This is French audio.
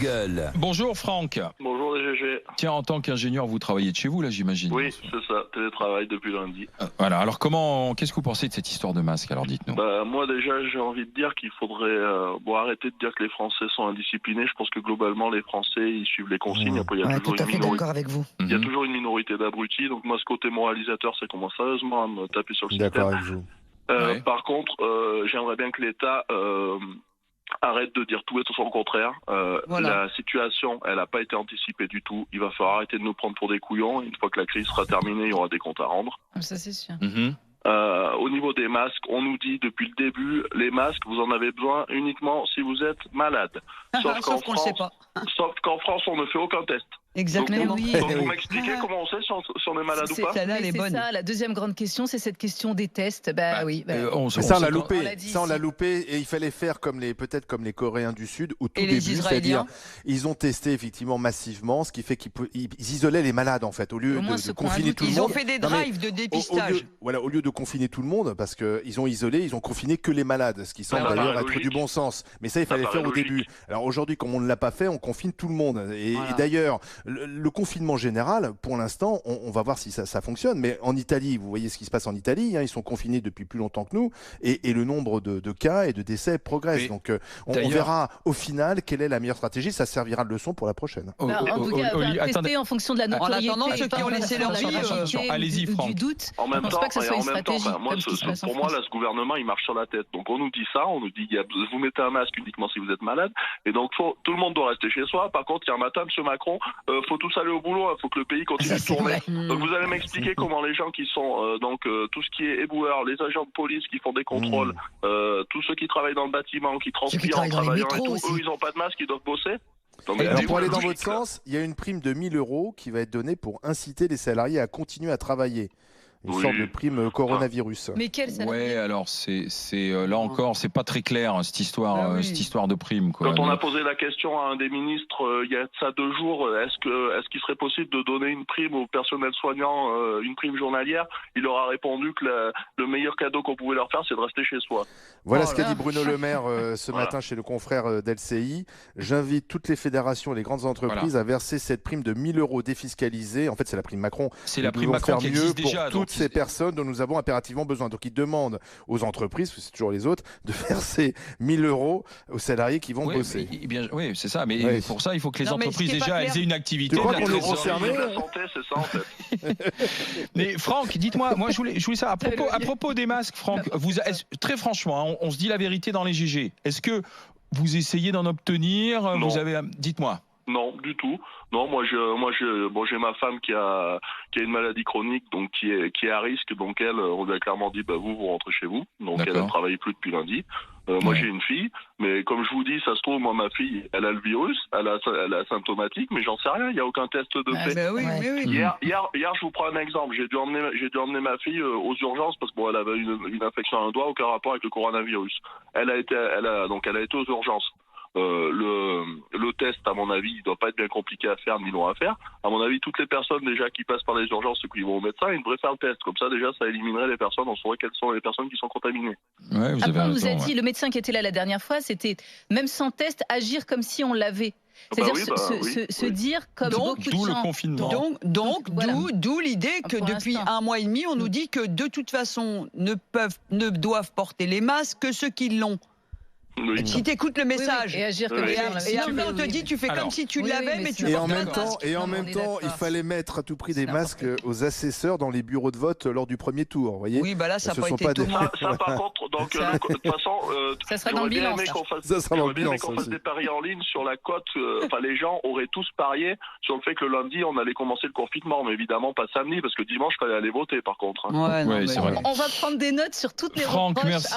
Gueule. Bonjour Franck. Bonjour les GG. Tiens, en tant qu'ingénieur, vous travaillez de chez vous là, j'imagine. Oui, c'est ça, télétravail depuis lundi. Voilà, alors qu'est-ce que vous pensez de cette histoire de masque? Alors dites-nous. Moi déjà, j'ai envie de dire qu'il faudrait arrêter de dire que les Français sont indisciplinés. Je pense que globalement, les Français, ils suivent les consignes. Après, il y a tout à fait d'accord avec vous. Il y a toujours une minorité d'abrutis. Donc moi, ce côté moralisateur, ça commence sérieusement à me taper sur le système. D'accord avec vous. Ouais. Par contre, j'aimerais bien que l'État arrête de dire tout et tout son contraire. Voilà. La situation, elle n'a pas été anticipée du tout. Il va falloir arrêter de nous prendre pour des couillons. Une fois que la crise sera terminée, il y aura des comptes à rendre. Ça, c'est sûr. Au niveau des masques, on nous dit depuis le début, les masques, vous en avez besoin uniquement si vous êtes malade. Sauf qu'on ne le sait pas. Sauf qu'en France, on ne fait aucun test. Exactement. Donc, oui. donc vous m'expliquez comment on sait si on est malade ou pas? Celle-là, elle est bonne. Ça, la deuxième grande question, c'est cette question des tests. Ça, on l'a loupé. on l'a dit Ça, on l'a ici. loupé. Et il fallait faire peut-être comme les Coréens du Sud, au tout Et les début, Israéliens. c'est-à-dire ils ont testé effectivement massivement, ce qui fait qu'ils isolaient les malades en fait, au lieu Au moins, de ceux qui ont un confiner doute, tout le Ils monde. ont fait des Non, mais drives de dépistage. au lieu de confiner tout le monde, parce qu'ils ont isolé, ils ont confiné que les malades, ce qui semble ça d'ailleurs paraît être logique. du bon sens. Mais ça, il fallait paraît faire au logique. début. Alors aujourd'hui, comme on ne l'a pas fait, on confine tout le monde. Et d'ailleurs, le confinement général, pour l'instant, on va voir si ça fonctionne. Mais en Italie, vous voyez ce qui se passe en Italie, hein, ils sont confinés depuis plus longtemps que nous, et le nombre de cas et de décès progresse. Mais Donc on d'ailleurs- verra au final quelle est la meilleure stratégie. Ça servira de leçon pour la prochaine. En tout cas, tester en fonction de la notoriété. En attendant, ceux qui ont pas laissé leur de la vie, fragilité allez-y, ou Franck. du doute. En même Je pense temps, pas que ça soit une stratégie. moi, comme ce qui se passe en pour moi, France. là, ce gouvernement, il marche sur la tête. Donc, on nous dit ça, on nous dit, vous mettez un masque uniquement si vous êtes malade. Et donc, tout le monde doit rester chez soi. Par contre, il y a un matin, M. Macron, faut tous aller au boulot, il faut que le pays continue de tourner. Donc, vous allez m'expliquer comment les gens qui sont, tout ce qui est éboueurs, les agents de police qui font des contrôles, tous ceux qui travaillent dans le bâtiment, qui transpirent en travaillent dans les travaillant et métros tout, aussi. eux, ils n'ont pas de masque, ils doivent bosser. Non, mais Alors c'est pour aller où la dans logique, votre là sens, il y a une prime de 1 000 € qui va être donnée pour inciter les salariés à continuer à travailler. Une Oui. sorte de prime coronavirus. Mais quel Ouais, alors c'est là encore, c'est pas très clair hein, cette histoire, Ah oui. cette histoire de prime quoi. Quand on a posé la question à un des ministres il y a de ça 2 jours, est-ce qu'il serait possible de donner une prime au personnel soignant, une prime journalière? Il leur a répondu que le meilleur cadeau qu'on pouvait leur faire, c'est de rester chez soi. Voilà Oh ce qu'a là. dit Bruno Le Maire ce Voilà. matin chez le confrère d'LCI. J'invite toutes les fédérations et les grandes entreprises à verser cette prime de 1 000 € défiscalisée. En fait, c'est la prime Macron. C'est la Nous prime devons Macron faire qui mieux existe pour déjà. toutes donc ces personnes dont nous avons impérativement besoin. Donc, ils demandent aux entreprises, parce que c'est toujours les autres, de verser 1 000 € aux salariés qui vont Oui, bosser. oui, c'est ça. Mais Oui. pour ça, il faut que les Non, mais ce entreprises qui est pas déjà clair- elles aient une activité. Tu crois de la qu'on est trésorerie. concernés La santé, c'est ça en fait. Mais Franck, dites-moi, moi je voulais ça à propos des masques, Franck. Très franchement, hein, on se dit la vérité dans les GG. Est-ce que vous essayez d'en obtenir? Non. Dites-moi. Non, du tout. Non, moi j'ai ma femme qui a une maladie chronique, donc qui est à risque. Donc elle, on lui a clairement dit, vous rentrez chez vous. Donc elle D'accord. ne travaille plus depuis lundi. Moi Ouais. j'ai une fille, mais comme je vous dis, ça se trouve, moi ma fille, elle a le virus, elle est asymptomatique, mais j'en sais rien. Il n'y a aucun test de fait. Mais oui, mais oui. Hier, je vous prends un exemple. J'ai dû emmener ma fille aux urgences parce que elle avait une infection à un doigt, aucun rapport avec le coronavirus. Elle a été aux urgences. Le test, à mon avis, il doit pas être bien compliqué à faire ni long à faire. À mon avis, toutes les personnes déjà qui passent par les urgences, ceux qui vont au médecin, ils devraient faire le test. Comme ça, déjà, ça éliminerait les personnes. On saurait quelles sont les personnes qui sont contaminées. Ouais, vous avez Après, on nous a raison, dit, ouais. le médecin qui était là la dernière fois, c'était même sans test, agir comme si on l'avait. C'est-à-dire se dire comme Donc, beaucoup de D'où le gens. confinement. Donc, Voilà. d'où l'idée que Pour depuis l'instant. 1 mois et demi, on nous dit que de toute façon, ne doivent porter les masques que ceux qui l'ont. Oui. Si tu écoutes le message. Et agir comme Oui. si on l'avait. Et après, on te dit, tu fais Alors, comme si tu oui, l'avais, oui, mais mais tu c'est Et portes en pas même de temps, masque. et en Non, même on est temps, il d'accord. fallait mettre à tout prix des C'est masques n'importe aux assesseurs dans les bureaux de vote lors du premier tour. Vous voyez Oui, bah là, ça Ce n'a pas sont été pas tout des- le monde. Ça, par contre, donc, Ça- de toute façon, Ça sera dans le bilan, ça. Ça sera dans le j'aurais bien bilan, aimé ça qu'on fasse aussi. des paris en ligne sur la cote. Les gens auraient tous parié sur le fait que le lundi, on allait commencer le confinement, mais évidemment pas samedi, parce que dimanche, il fallait aller voter, par contre. Hein. Ouais, non, Ouais, mais- c'est vrai. On va prendre des notes sur toutes les Franck, reproches merci.